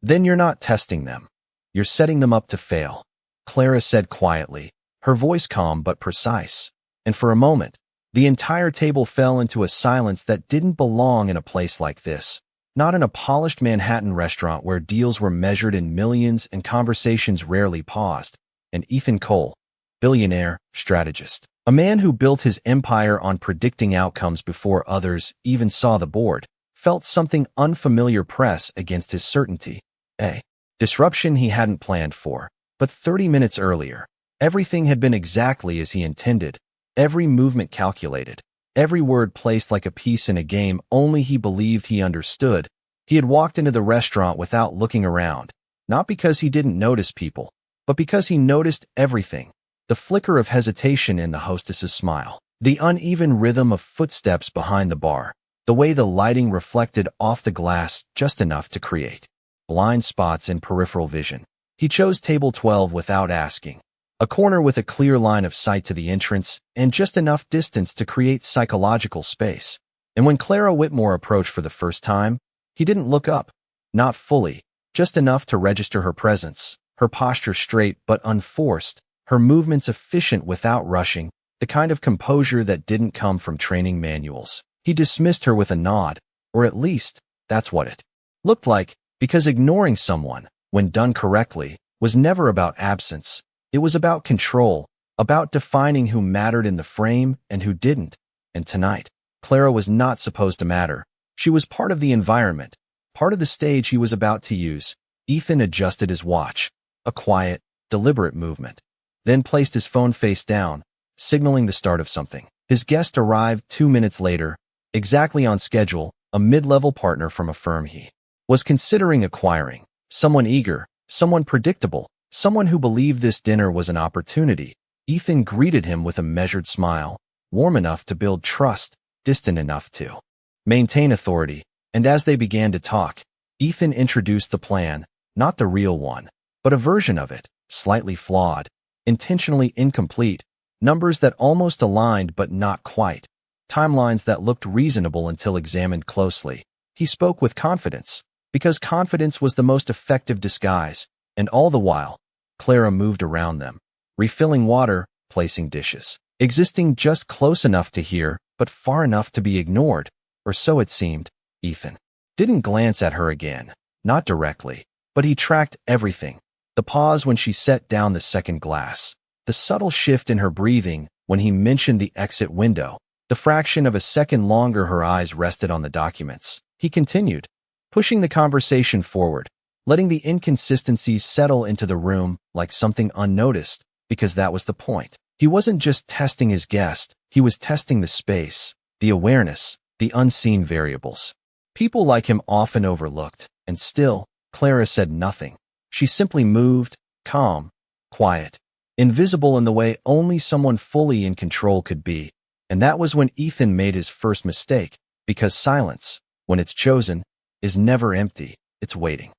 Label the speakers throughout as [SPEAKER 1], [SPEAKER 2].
[SPEAKER 1] Then you're not testing them. You're setting them up to fail, Clara said quietly, her voice calm but precise. And for a moment, the entire table fell into a silence that didn't belong in a place like this. Not in a polished Manhattan restaurant where deals were measured in millions and conversations rarely paused. And Ethan Cole, billionaire, strategist, a man who built his empire on predicting outcomes before others even saw the board, felt something unfamiliar press against his certainty. A disruption he hadn't planned for. But 30 minutes earlier, everything had been exactly as he intended. Every movement calculated. Every word placed like a piece in a game only he believed he understood. He had walked into the restaurant without looking around, not because he didn't notice people, but because he noticed everything. The flicker of hesitation in the hostess's smile, the uneven rhythm of footsteps behind the bar, the way the lighting reflected off the glass just enough to create blind spots in peripheral vision. He chose table 12 without asking. A corner with a clear line of sight to the entrance and just enough distance to create psychological space. And when Clara Whitmore approached for the first time, he didn't look up. Not fully, just enough to register her presence, her posture straight but unforced, her movements efficient without rushing, the kind of composure that didn't come from training manuals. He dismissed her with a nod, or at least, that's what it looked like, because ignoring someone, when done correctly, was never about absence. It was about control, about defining who mattered in the frame and who didn't. And tonight, Clara was not supposed to matter. She was part of the environment, part of the stage he was about to use. Ethan adjusted his watch, a quiet, deliberate movement, then placed his phone face down, signaling the start of something. His guest arrived 2 minutes later, exactly on schedule, a mid-level partner from a firm he was considering acquiring. Someone eager, someone predictable, someone who believed this dinner was an opportunity. Ethan greeted him with a measured smile, warm enough to build trust, distant enough to maintain authority. And as they began to talk, Ethan introduced the plan, not the real one, but a version of it, slightly flawed, intentionally incomplete, numbers that almost aligned but not quite, timelines that looked reasonable until examined closely. He spoke with confidence, because confidence was the most effective disguise, and all the while, Clara moved around them, refilling water, placing dishes, existing just close enough to hear, but far enough to be ignored, or so it seemed. Ethan didn't glance at her again, not directly, but he tracked everything. The pause when she set down the second glass, the subtle shift in her breathing when he mentioned the exit window, the fraction of a second longer her eyes rested on the documents. He continued, pushing the conversation forward, letting the inconsistencies settle into the room like something unnoticed, because that was the point. He wasn't just testing his guest, he was testing the space, the awareness, the unseen variables. People like him often overlooked, and still, Clara said nothing. She simply moved, calm, quiet, invisible in the way only someone fully in control could be. And that was when Ethan made his first mistake, because silence, when it's chosen, is never empty, it's waiting.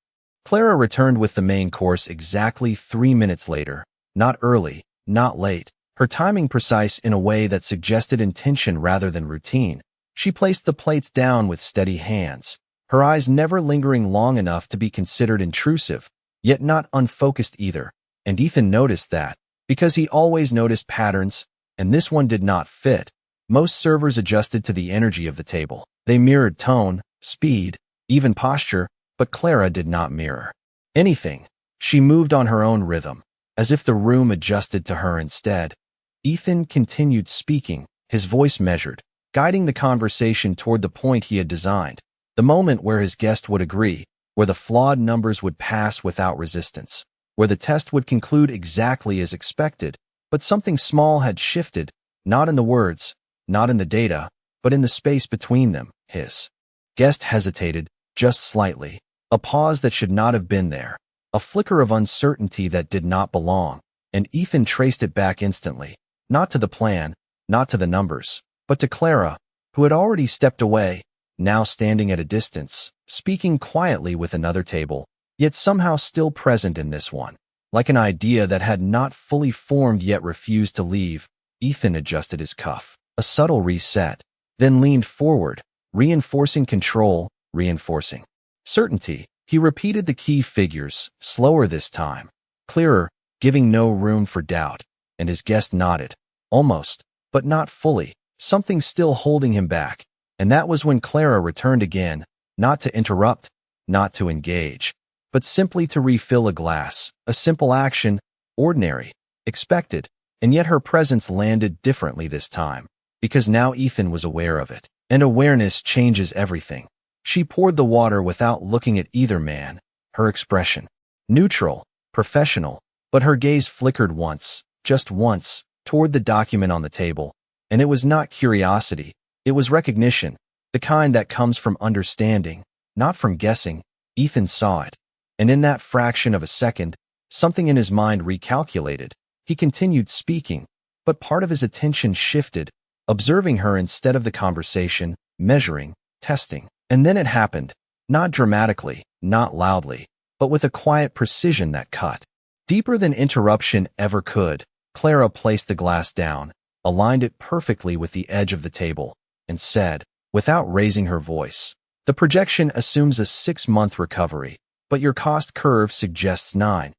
[SPEAKER 1] Clara returned with the main course exactly 3 minutes later, not early, not late, her timing precise in a way that suggested intention rather than routine. She placed the plates down with steady hands, her eyes never lingering long enough to be considered intrusive, yet not unfocused either. And Ethan noticed that, because he always noticed patterns, and this one did not fit. Most servers adjusted to the energy of the table. They mirrored tone, speed, even posture, but Clara did not mirror anything. She moved on her own rhythm, as if the room adjusted to her instead. Ethan continued speaking, his voice measured, guiding the conversation toward the point he had designed, the moment where his guest would agree, where the flawed numbers would pass without resistance, where the test would conclude exactly as expected. But something small had shifted, not in the words, not in the data, but in the space between them. His guest hesitated, just slightly, a pause that should not have been there, a flicker of uncertainty that did not belong, and Ethan traced it back instantly, not to the plan, not to the numbers, but to Clara, who had already stepped away, now standing at a distance, speaking quietly with another table, yet somehow still present in this one, like an idea that had not fully formed yet refused to leave. Ethan adjusted his cuff, a subtle reset, then leaned forward, reinforcing control, reinforcing certainty. He repeated the key figures, slower this time, clearer, giving no room for doubt, and his guest nodded, almost, but not fully, something still holding him back. And that was when Clara returned again, not to interrupt, not to engage, but simply to refill a glass, a simple action, ordinary, expected, and yet her presence landed differently this time, because now Ethan was aware of it, and awareness changes everything. She poured the water without looking at either man, her expression, neutral, professional, but her gaze flickered once, just once, toward the document on the table, and it was not curiosity, it was recognition, the kind that comes from understanding, not from guessing. Ethan saw it, and in that fraction of a second, something in his mind recalculated. He continued speaking, but part of his attention shifted, observing her instead of the conversation, measuring, testing. And then it happened, not dramatically, not loudly, but with a quiet precision that cut deeper than interruption ever could. Clara placed the glass down, aligned it perfectly with the edge of the table, and said, without raising her voice, "The projection assumes a 6-month recovery, but your cost curve suggests 9.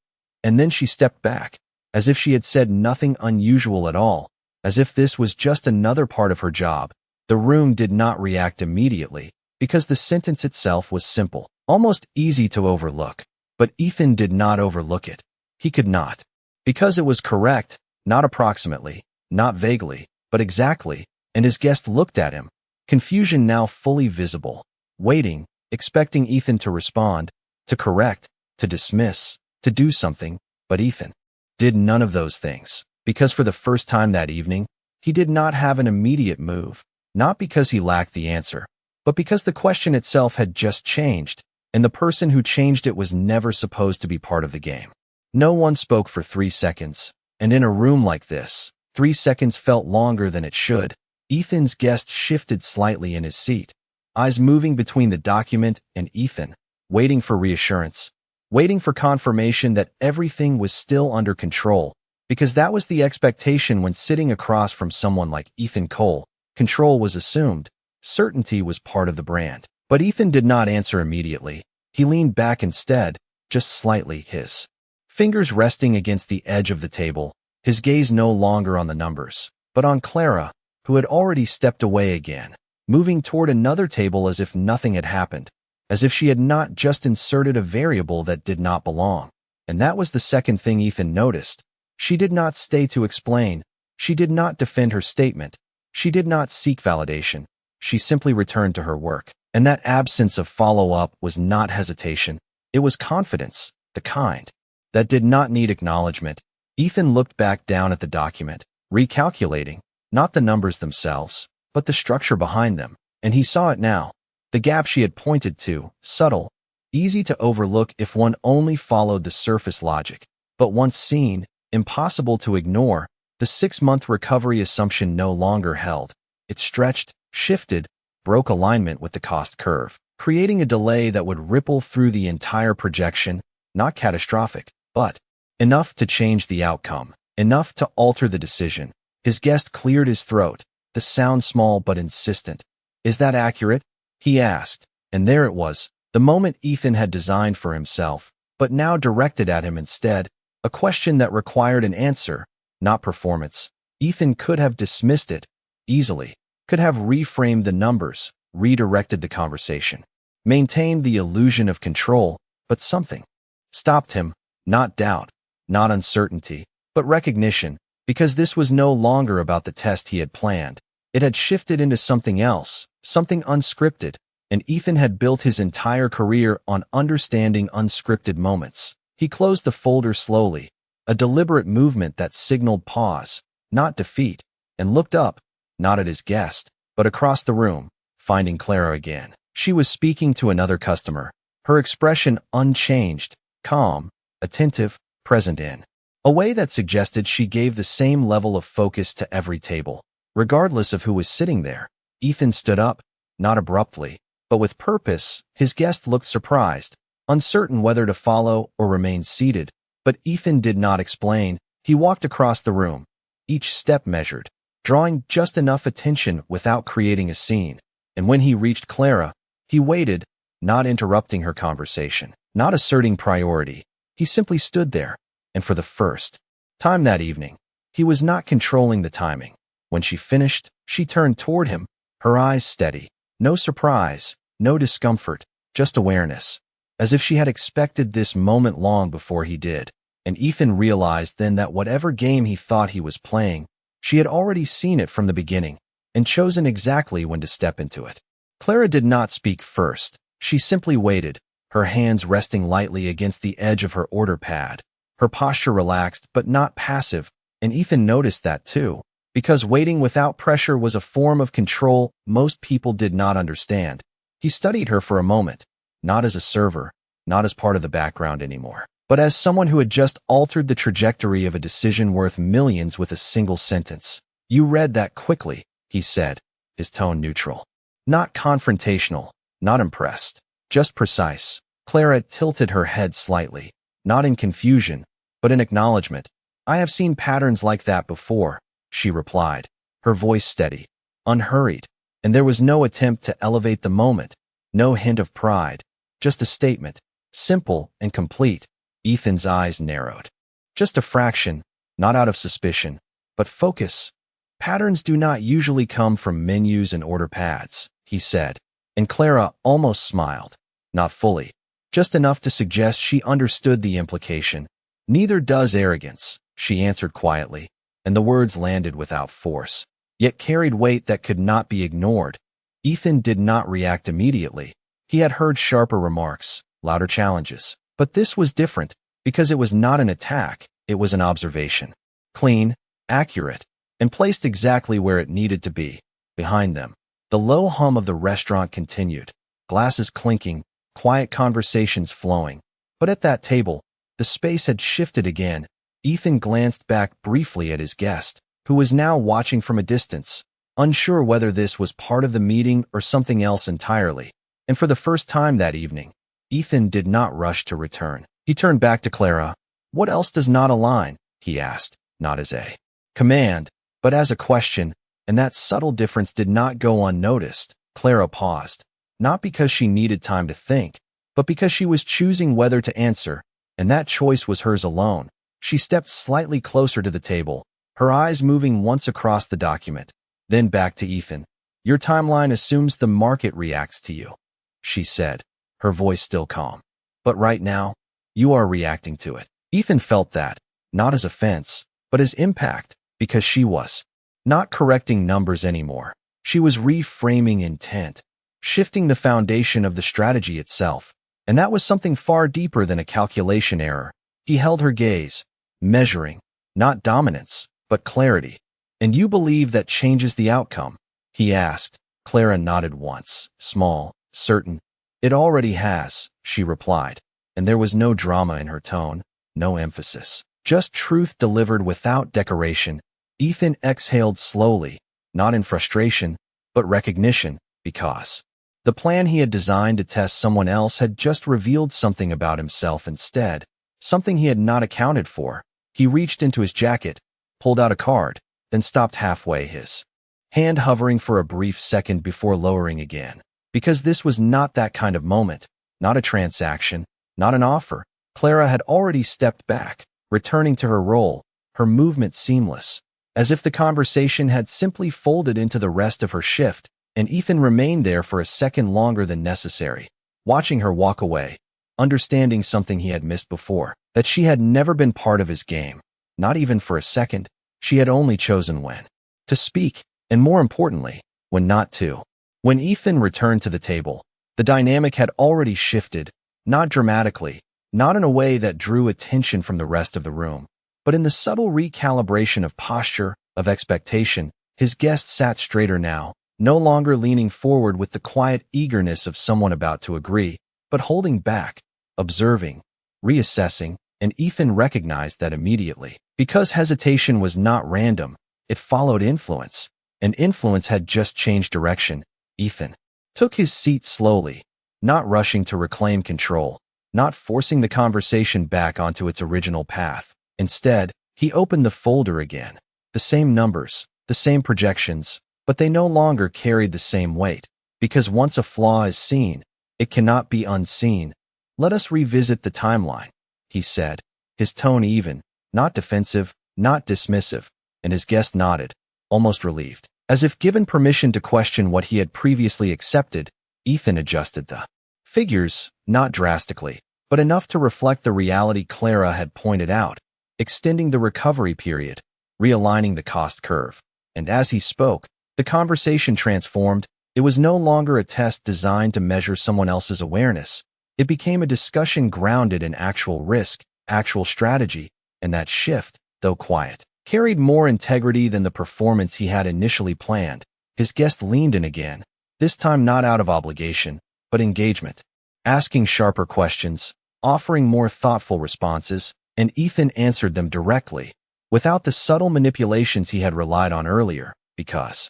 [SPEAKER 1] And then she stepped back, as if she had said nothing unusual at all, as if this was just another part of her job. The room did not react immediately, because the sentence itself was simple, almost easy to overlook. But Ethan did not overlook it. He could not. Because it was correct, not approximately, not vaguely, but exactly, and his guest looked at him, confusion now fully visible, waiting, expecting Ethan to respond, to correct, to dismiss, to do something, but Ethan did none of those things, because for the first time that evening, he did not have an immediate move, not because he lacked the answer, but because the question itself had just changed, and the person who changed it was never supposed to be part of the game. No one spoke for 3 seconds, and in a room like this, 3 seconds felt longer than it should. Ethan's guest shifted slightly in his seat, eyes moving between the document and Ethan, waiting for reassurance, waiting for confirmation that everything was still under control, because that was the expectation when sitting across from someone like Ethan Cole. Control was assumed, certainty was part of the brand. But Ethan did not answer immediately. He leaned back instead, just slightly, his fingers resting against the edge of the table, his gaze no longer on the numbers, but on Clara, who had already stepped away again, moving toward another table as if nothing had happened, as if she had not just inserted a variable that did not belong. And that was the second thing Ethan noticed. She did not stay to explain. She did not defend her statement. She did not seek validation. She simply returned to her work. And that absence of follow-up was not hesitation. It was confidence, the kind that did not need acknowledgement. Ethan looked back down at the document, recalculating, not the numbers themselves, but the structure behind them, and he saw it now. The gap she had pointed to, subtle, easy to overlook if one only followed the surface logic, but once seen, impossible to ignore. The 6-month recovery assumption no longer held. It stretched, shifted, broke alignment with the cost curve, creating a delay that would ripple through the entire projection, not catastrophic, but enough to change the outcome, enough to alter the decision. His guest cleared his throat, the sound small but insistent. "Is that accurate?" he asked, and there it was, the moment Ethan had designed for himself, but now directed at him instead, a question that required an answer, not performance. Ethan could have dismissed it easily, could have reframed the numbers, redirected the conversation, maintained the illusion of control, but something stopped him, not doubt, not uncertainty, but recognition, because this was no longer about the test he had planned. It had shifted into something else, something unscripted, and Ethan had built his entire career on understanding unscripted moments. He closed the folder slowly, a deliberate movement that signaled pause, not defeat, and looked up, not at his guest, but across the room, finding Clara again. She was speaking to another customer, her expression unchanged, calm, attentive, present in a way that suggested she gave the same level of focus to every table, regardless of who was sitting there. Ethan stood up, not abruptly, but with purpose. His guest looked surprised, uncertain whether to follow or remain seated, but Ethan did not explain. He walked across the room, each step measured, drawing just enough attention without creating a scene. And when he reached Clara, he waited, not interrupting her conversation, not asserting priority. He simply stood there, and for the first time that evening, he was not controlling the timing. When she finished, she turned toward him, her eyes steady. No surprise, no discomfort, just awareness. As if she had expected this moment long before he did. And Ethan realized then that whatever game he thought he was playing, she had already seen it from the beginning, and chosen exactly when to step into it. Clara did not speak first. She simply waited, her hands resting lightly against the edge of her order pad. Her posture relaxed but not passive, and Ethan noticed that too. Because waiting without pressure was a form of control most people did not understand. He studied her for a moment, not as a server, not as part of the background anymore, but as someone who had just altered the trajectory of a decision worth millions with a single sentence. "You read that quickly," he said, his tone neutral. Not confrontational, not impressed, just precise. Clara tilted her head slightly, not in confusion, but in acknowledgement. "I have seen patterns like that before," she replied, her voice steady, unhurried, and there was no attempt to elevate the moment, no hint of pride, just a statement, simple and complete. Ethan's eyes narrowed. Just a fraction, not out of suspicion, but focus. "Patterns do not usually come from menus and order pads," he said, and Clara almost smiled, not fully, just enough to suggest she understood the implication. "Neither does arrogance," she answered quietly, and the words landed without force, yet carried weight that could not be ignored. Ethan did not react immediately. He had heard sharper remarks, louder challenges, but this was different, because it was not an attack, it was an observation. Clean, accurate, and placed exactly where it needed to be. Behind them, the low hum of the restaurant continued, glasses clinking, quiet conversations flowing. But at that table, the space had shifted again. Ethan glanced back briefly at his guest, who was now watching from a distance, unsure whether this was part of the meeting or something else entirely. And for the first time that evening, Ethan did not rush to return. He turned back to Clara. "What else does not align?" he asked, not as a command, but as a question, and that subtle difference did not go unnoticed. Clara paused, not because she needed time to think, but because she was choosing whether to answer, and that choice was hers alone. She stepped slightly closer to the table, her eyes moving once across the document, then back to Ethan. "Your timeline assumes the market reacts to you," she said, her voice still calm. "But right now, you are reacting to it." Ethan felt that, not as offense, but as impact, because she was not correcting numbers anymore. She was reframing intent, shifting the foundation of the strategy itself, and that was something far deeper than a calculation error. He held her gaze, measuring, not dominance, but clarity. "And you believe that changes the outcome?" he asked. Clara nodded once, small, certain. "It already has," she replied, and there was no drama in her tone, no emphasis, just truth delivered without decoration. Ethan exhaled slowly, not in frustration, but recognition, because the plan he had designed to test someone else had just revealed something about himself instead, something he had not accounted for. He reached into his jacket, pulled out a card, then stopped halfway, his hand hovering for a brief second before lowering again. Because this was not that kind of moment, not a transaction, not an offer. Clara had already stepped back, returning to her role, her movement seamless, as if the conversation had simply folded into the rest of her shift, and Ethan remained there for a second longer than necessary, watching her walk away, understanding something he had missed before, that she had never been part of his game, not even for a second. She had only chosen when to speak, and more importantly, when not to. When Ethan returned to the table, the dynamic had already shifted, not dramatically, not in a way that drew attention from the rest of the room, but in the subtle recalibration of posture, of expectation. His guest sat straighter now, no longer leaning forward with the quiet eagerness of someone about to agree, but holding back, observing, reassessing, and Ethan recognized that immediately. Because hesitation was not random, it followed influence, and influence had just changed direction. Ethan took his seat slowly, not rushing to reclaim control, not forcing the conversation back onto its original path. Instead, he opened the folder again. The same numbers, the same projections, but they no longer carried the same weight. Because once a flaw is seen, It cannot be unseen. Let us revisit the timeline, he said, his tone even, not defensive, not dismissive, and his guest nodded, almost relieved. As if given permission to question what he had previously accepted, Ethan adjusted the figures, not drastically, but enough to reflect the reality Clara had pointed out, extending the recovery period, realigning the cost curve. And as he spoke, the conversation transformed. It was no longer a test designed to measure someone else's awareness. It became a discussion grounded in actual risk, actual strategy, and that shift, though quiet, carried more integrity than the performance he had initially planned. His guest leaned in again, this time not out of obligation, but engagement, asking sharper questions, offering more thoughtful responses, and Ethan answered them directly, without the subtle manipulations he had relied on earlier, because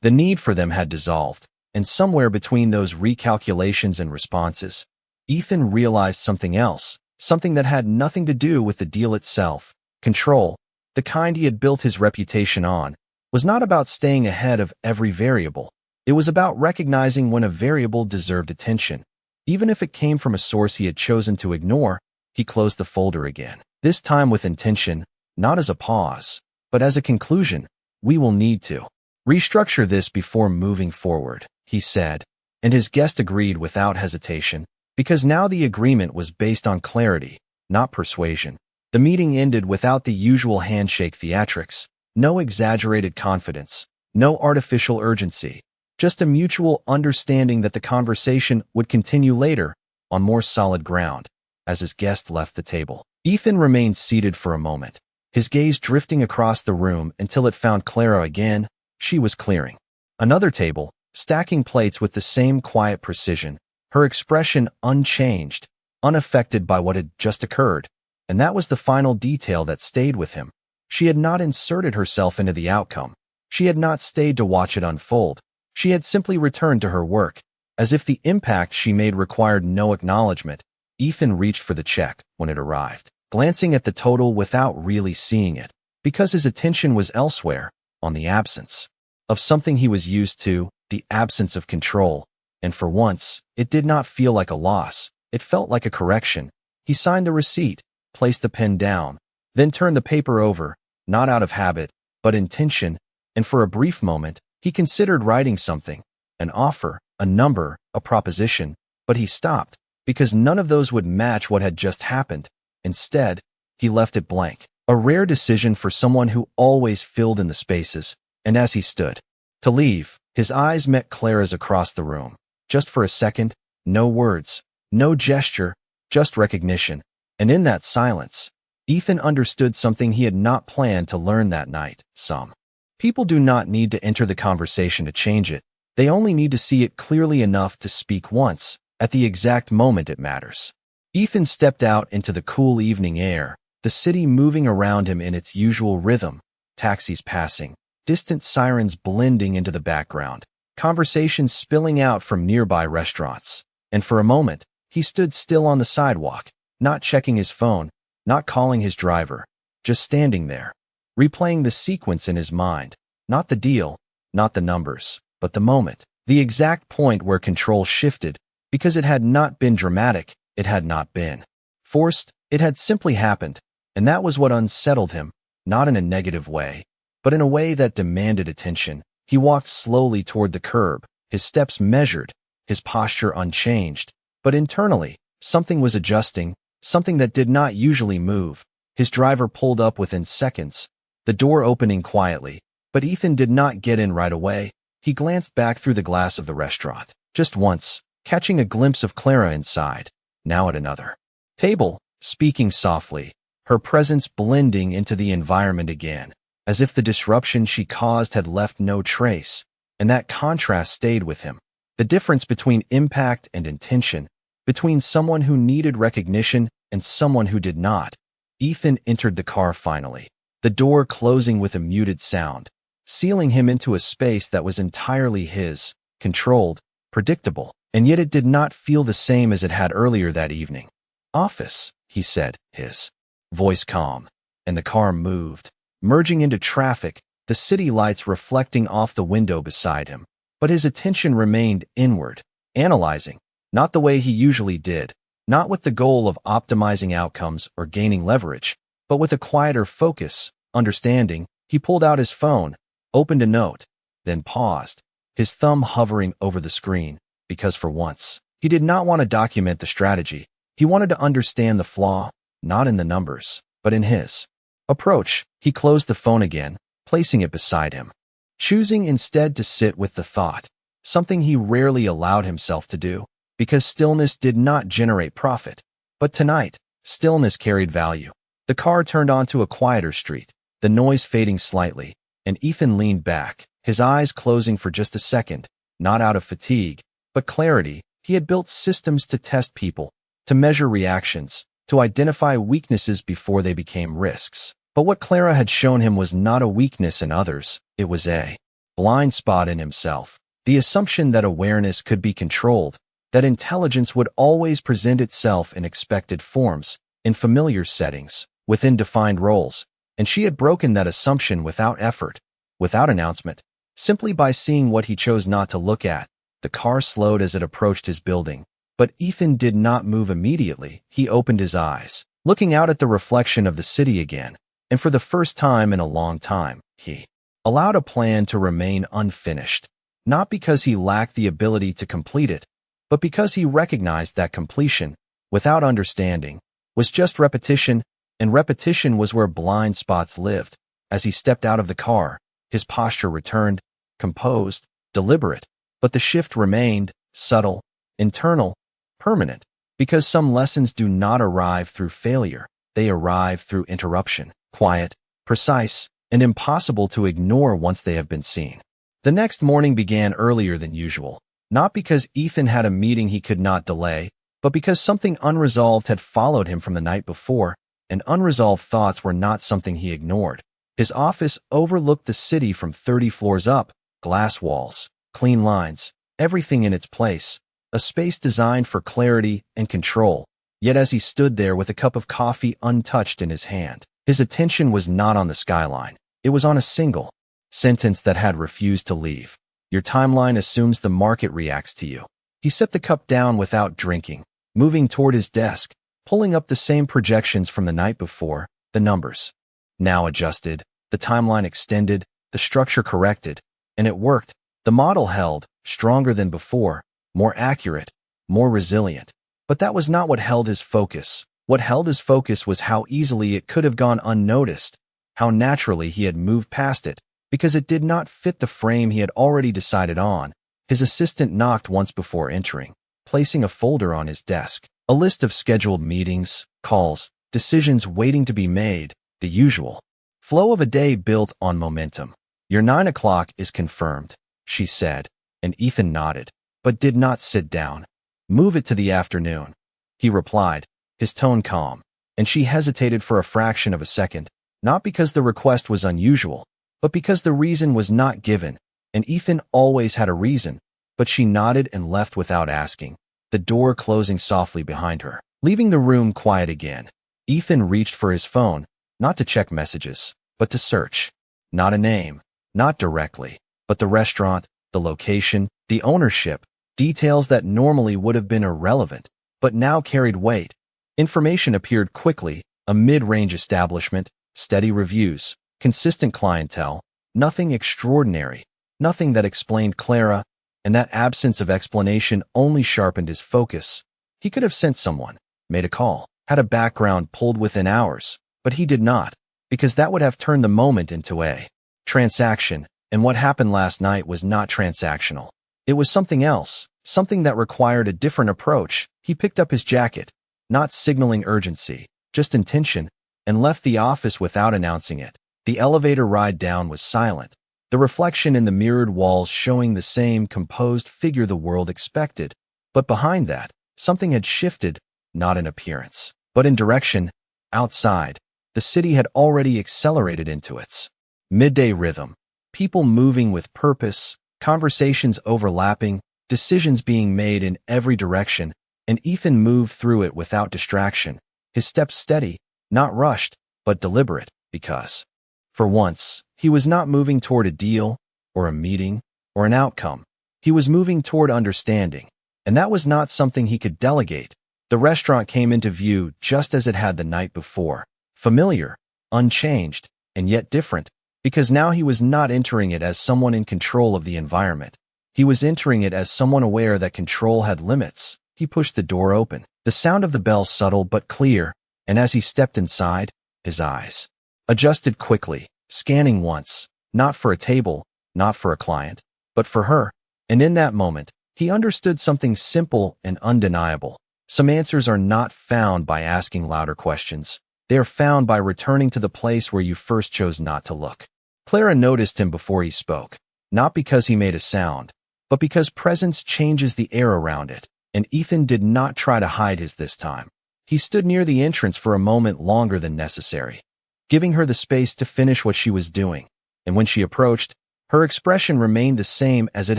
[SPEAKER 1] the need for them had dissolved. And somewhere between those recalculations and responses, Ethan realized something else, something that had nothing to do with the deal itself. Control, the kind he had built his reputation on, was not about staying ahead of every variable. It was about recognizing when a variable deserved attention. Even if it came from a source he had chosen to ignore, he closed the folder again, this time with intention, not as a pause, but as a conclusion. We will need to restructure this before moving forward, he said, and his guest agreed without hesitation, because now the agreement was based on clarity, not persuasion. The meeting ended without the usual handshake theatrics, no exaggerated confidence, no artificial urgency, just a mutual understanding that the conversation would continue later, on more solid ground. As his guest left the table, Ethan remained seated for a moment, his gaze drifting across the room until it found Clara again. She was clearing another table, stacking plates with the same quiet precision, her expression unchanged, unaffected by what had just occurred. And that was the final detail that stayed with him. She had not inserted herself into the outcome. She had not stayed to watch it unfold. She had simply returned to her work, as if the impact she made required no acknowledgement. Ethan reached for the check when it arrived, glancing at the total without really seeing it, because his attention was elsewhere, on the absence of something he was used to, the absence of control. And for once, it did not feel like a loss. It felt like a correction. He signed the receipt, placed the pen down, then turned the paper over, not out of habit, but intention, and for a brief moment, he considered writing something, an offer, a number, a proposition, but he stopped, because none of those would match what had just happened. Instead, he left it blank, a rare decision for someone who always filled in the spaces. And as he stood to leave, his eyes met Clara's across the room. Just for a second, no words, no gesture, just recognition. And in that silence, Ethan understood something he had not planned to learn that night. Some people do not need to enter the conversation to change it. They only need to see it clearly enough to speak once, at the exact moment it matters. Ethan stepped out into the cool evening air, the city moving around him in its usual rhythm, taxis passing, distant sirens blending into the background, conversations spilling out from nearby restaurants. And for a moment, he stood still on the sidewalk, not checking his phone, not calling his driver, just standing there, replaying the sequence in his mind, not the deal, not the numbers, but the moment, the exact point where control shifted, because it had not been dramatic, it had not been forced, it had simply happened. And that was what unsettled him, not in a negative way, but in a way that demanded attention. He walked slowly toward the curb, his steps measured, his posture unchanged, but internally, something was adjusting, something that did not usually move. His driver pulled up within seconds, the door opening quietly, but Ethan did not get in right away. He glanced back through the glass of the restaurant, just once, catching a glimpse of Clara inside, now at another table, speaking softly, her presence blending into the environment again, as if the disruption she caused had left no trace. And that contrast stayed with him. The difference between impact and intention, between someone who needed recognition and someone who did not. Ethan entered the car finally, the door closing with a muted sound, sealing him into a space that was entirely his, controlled, predictable, and yet it did not feel the same as it had earlier that evening. "Office," he said, his voice calm, and the car moved, merging into traffic, the city lights reflecting off the window beside him. But his attention remained inward, analyzing, Not the way he usually did, not with the goal of optimizing outcomes or gaining leverage, but with a quieter focus, understanding. He pulled out his phone, opened a note, then paused, his thumb hovering over the screen, because for once, he did not want to document the strategy. He wanted to understand the flaw, not in the numbers, but in his approach. He closed the phone again, placing it beside him, choosing instead to sit with the thought, something he rarely allowed himself to do, because stillness did not generate profit. But tonight, stillness carried value. The car turned onto a quieter street, the noise fading slightly, and Ethan leaned back, his eyes closing for just a second, not out of fatigue, but clarity. He had built systems to test people, to measure reactions, to identify weaknesses before they became risks. But what Clara had shown him was not a weakness in others, it was a blind spot in himself. The assumption that awareness could be controlled, that intelligence would always present itself in expected forms, in familiar settings, within defined roles. And she had broken that assumption without effort, without announcement, simply by seeing what he chose not to look at. The car slowed as it approached his building, but Ethan did not move immediately. He opened his eyes, looking out at the reflection of the city again, and for the first time in a long time, he allowed a plan to remain unfinished, not because he lacked the ability to complete it, but because he recognized that completion, without understanding, was just repetition, and repetition was where blind spots lived. As he stepped out of the car, his posture returned, composed, deliberate, but the shift remained, subtle, internal, permanent, because some lessons do not arrive through failure, they arrive through interruption, quiet, precise, and impossible to ignore once they have been seen. The next morning began earlier than usual, not because Ethan had a meeting he could not delay, but because something unresolved had followed him from the night before, and unresolved thoughts were not something he ignored. His office overlooked the city from 30 floors up, glass walls, clean lines, everything in its place, a space designed for clarity and control. Yet as he stood there with a cup of coffee untouched in his hand, his attention was not on the skyline. It was on a single sentence that had refused to leave. Your timeline assumes the market reacts to you. He set the cup down without drinking, moving toward his desk, pulling up the same projections from the night before, the numbers now adjusted, the timeline extended, the structure corrected, and it worked. The model held, stronger than before, more accurate, more resilient. But that was not what held his focus. What held his focus was how easily it could have gone unnoticed, how naturally he had moved past it, because it did not fit the frame he had already decided on. His assistant knocked once before entering, placing a folder on his desk, a list of scheduled meetings, calls, decisions waiting to be made, the usual flow of a day built on momentum. Your 9 o'clock is confirmed, she said, and Ethan nodded, but did not sit down. Move it to the afternoon, he replied, his tone calm, and she hesitated for a fraction of a second, not because the request was unusual, but because the reason was not given, and Ethan always had a reason, but she nodded and left without asking, the door closing softly behind her. Leaving the room quiet again, Ethan reached for his phone, not to check messages, but to search. Not a name, not directly, but the restaurant, the location, the ownership, details that normally would have been irrelevant, but now carried weight. Information appeared quickly, a mid-range establishment, steady reviews, consistent clientele, nothing extraordinary, nothing that explained Clara, and that absence of explanation only sharpened his focus. He could have sent someone, made a call, had a background pulled within hours, but he did not, because that would have turned the moment into a transaction, and what happened last night was not transactional. It was something else, something that required a different approach. He picked up his jacket, not signaling urgency, just intention, and left the office without announcing it. The elevator ride down was silent, the reflection in the mirrored walls showing the same composed figure the world expected. But behind that, something had shifted, not in appearance, but in direction. Outside, the city had already accelerated into its midday rhythm, people moving with purpose, conversations overlapping, decisions being made in every direction, and Ethan moved through it without distraction, his steps steady, not rushed, but deliberate, because, for once, he was not moving toward a deal, or a meeting, or an outcome. He was moving toward understanding, And that was not something he could delegate. The restaurant came into view just as it had the night before. Familiar, unchanged, and yet different, because now he was not entering it as someone in control of the environment. He was entering it as someone aware that control had limits. He pushed the door open. The sound of the bell subtle but clear, and as he stepped inside, his eyes adjusted quickly, scanning once, not for a table, not for a client, but for her. And in that moment, he understood something simple and undeniable. Some answers are not found by asking louder questions. They are found by returning to the place where you first chose not to look. Clara noticed him before he spoke, not because he made a sound, but because presence changes the air around it, and Ethan did not try to hide his this time. He stood near the entrance for a moment longer than necessary, giving her the space to finish what she was doing, and when she approached, her expression remained the same as it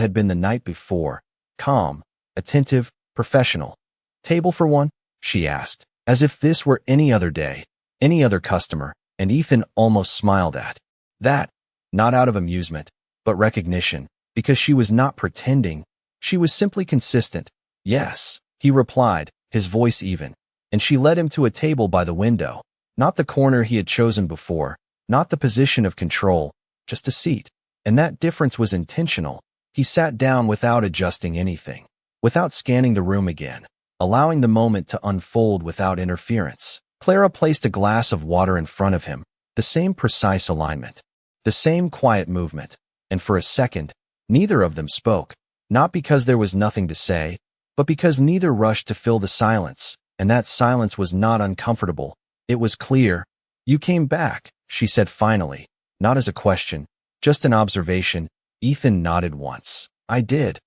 [SPEAKER 1] had been the night before, calm, attentive, professional. "Table for one?" she asked, as if this were any other day, any other customer, and Ethan almost smiled at that, not out of amusement, but recognition, because she was not pretending, she was simply consistent. "Yes," he replied, his voice even, and she led him to a table by the window, not the corner he had chosen before, not the position of control, just a seat. And that difference was intentional. He sat down without adjusting anything, without scanning the room again, allowing the moment to unfold without interference. Clara placed a glass of water in front of him, the same precise alignment, the same quiet movement, and for a second, neither of them spoke, not because there was nothing to say, but because neither rushed to fill the silence, and that silence was not uncomfortable. It was clear. "You came back," she said finally, not as a question, just an observation. Ethan nodded once. "I did,"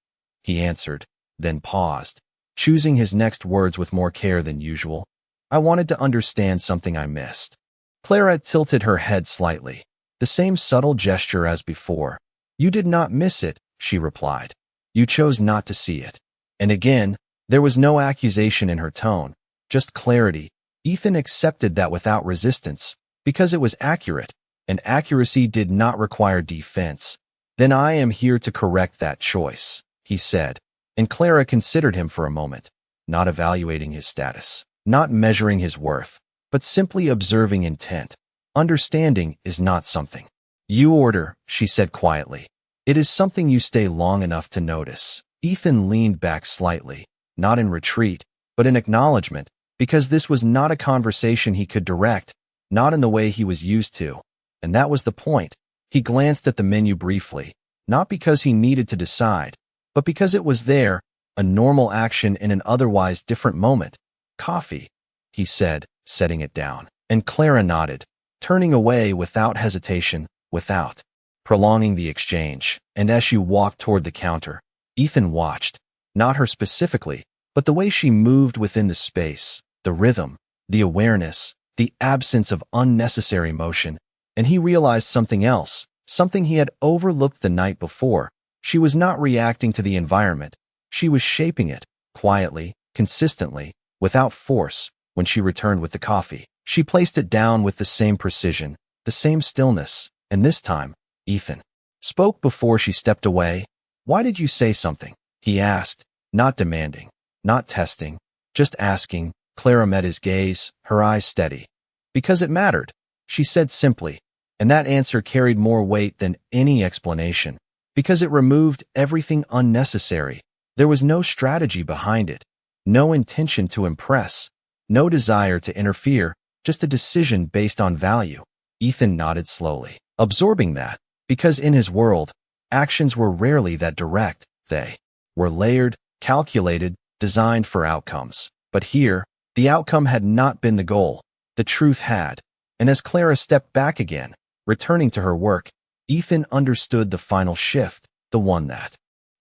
[SPEAKER 1] he answered, then paused, choosing his next words with more care than usual. "I wanted to understand something I missed." Clara tilted her head slightly, the same subtle gesture as before. "You did not miss it," she replied. "You chose not to see it." And again, there was no accusation in her tone, just clarity. Ethan accepted that without resistance, because it was accurate, and accuracy did not require defense. "Then I am here to correct that choice," he said, and Clara considered him for a moment, not evaluating his status, not measuring his worth, but simply observing intent. Understanding is not something you order, she said quietly. It is something you stay long enough to notice. Ethan leaned back slightly, not in retreat, but in acknowledgement, because this was not a conversation he could direct, not in the way he was used to. And that was the point. He glanced at the menu briefly, not because he needed to decide, but because it was there, a normal action in an otherwise different moment. "Coffee," he said, setting it down. And Clara nodded, turning away without hesitation, without prolonging the exchange. And as she walked toward the counter, Ethan watched, not her specifically, but the way she moved within the space, the rhythm, the awareness, the absence of unnecessary motion. And he realized something else, something he had overlooked the night before. She was not reacting to the environment. She was shaping it, quietly, consistently, without force. When she returned with the coffee, she placed it down with the same precision, the same stillness, and this time, Ethan spoke before she stepped away. "Why did you say something?" he asked, not demanding, not testing, just asking. Clara met his gaze, her eyes steady. "Because it mattered," she said simply, and that answer carried more weight than any explanation, because it removed everything unnecessary. There was no strategy behind it, no intention to impress, no desire to interfere, just a decision based on value. Ethan nodded slowly, absorbing that, because in his world, actions were rarely that direct. They were layered, calculated, designed for outcomes. But here, the outcome had not been the goal. The truth had. And as Clara stepped back again, returning to her work, Ethan understood the final shift, the one that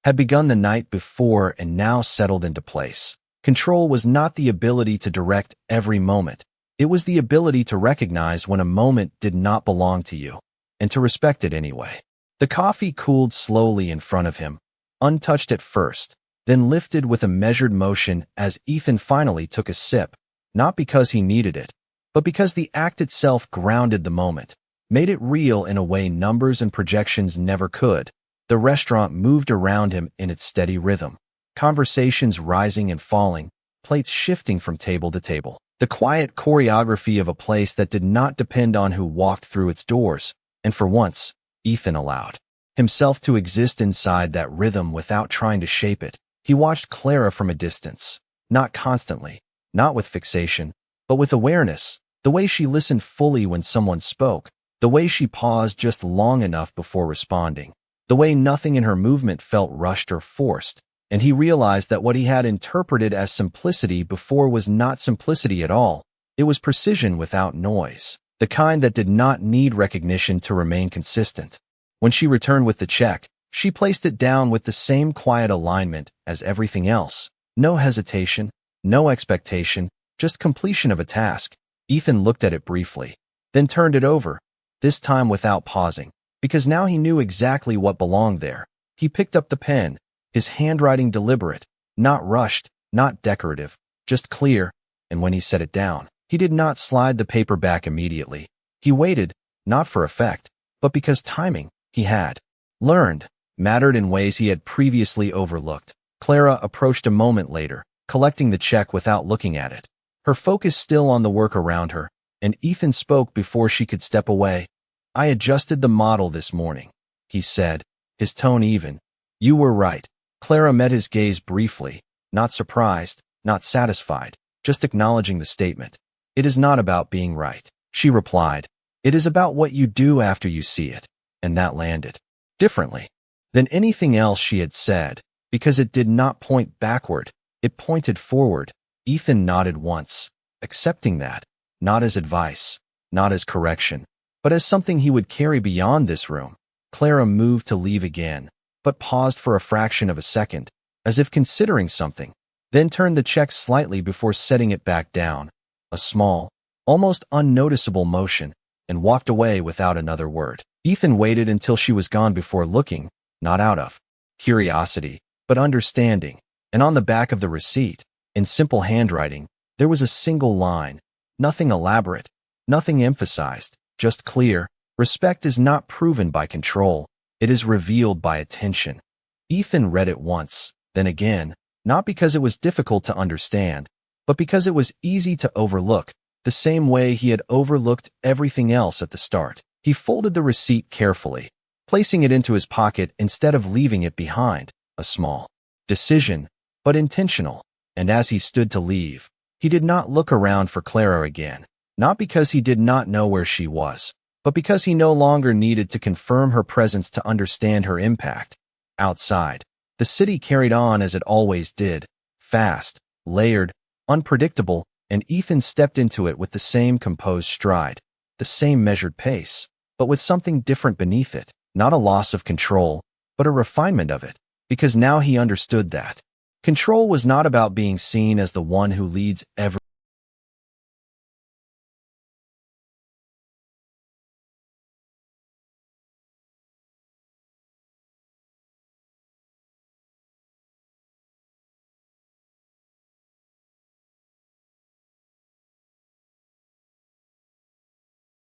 [SPEAKER 1] had begun the night before and now settled into place. Control was not the ability to direct every moment. It was the ability to recognize when a moment did not belong to you, and to respect it anyway. The coffee cooled slowly in front of him, untouched at first, then lifted with a measured motion as Ethan finally took a sip, not because he needed it, but because the act itself grounded the moment, made it real in a way numbers and projections never could. The restaurant moved around him in its steady rhythm. conversations rising and falling, plates shifting from table to table. The quiet choreography of a place that did not depend on who walked through its doors, and for once, Ethan allowed himself to exist inside that rhythm without trying to shape it. He watched Clara from a distance, not constantly, not with fixation, but with awareness, the way she listened fully when someone spoke, the way she paused just long enough before responding, the way nothing in her movement felt rushed or forced, and he realized that what he had interpreted as simplicity before was not simplicity at all. It was precision without noise, the kind that did not need recognition to remain consistent. When she returned with the check, she placed it down with the same quiet alignment as everything else. No hesitation, no expectation, just completion of a task. Ethan looked at it briefly, then turned it over, this time without pausing, because now he knew exactly what belonged there. He picked up the pen, his handwriting deliberate, not rushed, not decorative, just clear, and when he set it down, he did not slide the paper back immediately. He waited, not for effect, but because timing, he had learned, mattered in ways he had previously overlooked. Clara approached a moment later, collecting the check without looking at it, her focus still on the work around her, and Ethan spoke before she could step away. "I adjusted the model this morning," he said, his tone even. "You were right." Clara met his gaze briefly, not surprised, not satisfied, just acknowledging the statement. "It is not about being right," she replied. "It is about what you do after you see it." And that landed differently than anything else she had said, because it did not point backward, it pointed forward. Ethan nodded once, accepting that, not as advice, not as correction, but as something he would carry beyond this room. Clara moved to leave again, but paused for a fraction of a second, as if considering something, then turned the check slightly before setting it back down, a small, almost unnoticeable motion, and walked away without another word. Ethan waited until she was gone before looking, not out of curiosity, but understanding, and on the back of the receipt, in simple handwriting, there was a single line, nothing elaborate, nothing emphasized, just clear: respect is not proven by control, it is revealed by attention. Ethan read it once, then again, not because it was difficult to understand, but because it was easy to overlook, the same way he had overlooked everything else at the start. He folded the receipt carefully, placing it into his pocket instead of leaving it behind, a small decision, but intentional, and as he stood to leave, he did not look around for Clara again, not because he did not know where she was, but because he no longer needed to confirm her presence to understand her impact. Outside, the city carried on as it always did, fast, layered, unpredictable, and Ethan stepped into it with the same composed stride, the same measured pace, but with something different beneath it, not a loss of control, but a refinement of it, because now he understood that control was not about being seen as the one who leads everyone.